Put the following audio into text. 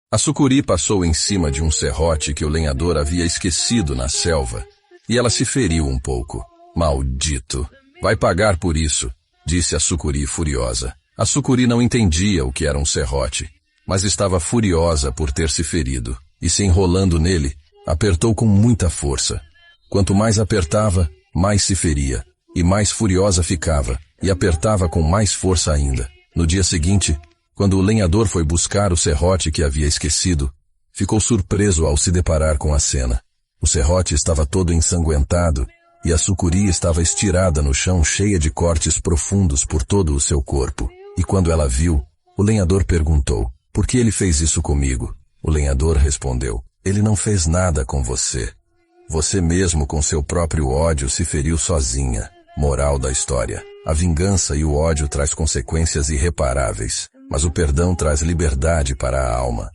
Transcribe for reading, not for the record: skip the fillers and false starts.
A sucuri passou em cima de um serrote que o lenhador havia esquecido na selva, e ela se feriu um pouco. Maldito! Vai pagar por isso, disse a sucuri furiosa. A sucuri não entendia o que era um serrote, mas estava furiosa por ter se ferido, e se enrolando nele, apertou com muita força. Quanto mais apertava, mais se feria, e mais furiosa ficava, e apertava com mais força ainda. No dia seguinte, quando o lenhador foi buscar o serrote que havia esquecido, ficou surpreso ao se deparar com a cena. O serrote estava todo ensanguentado, e a sucuri estava estirada no chão cheia de cortes profundos por todo o seu corpo. E quando ela viu, o lenhador perguntou: "Por que ele fez isso comigo?" O lenhador respondeu: "Ele não fez nada com você. Você mesmo com seu próprio ódio se feriu sozinha." Moral da história: a vingança e o ódio traz consequências irreparáveis, mas o perdão traz liberdade para a alma.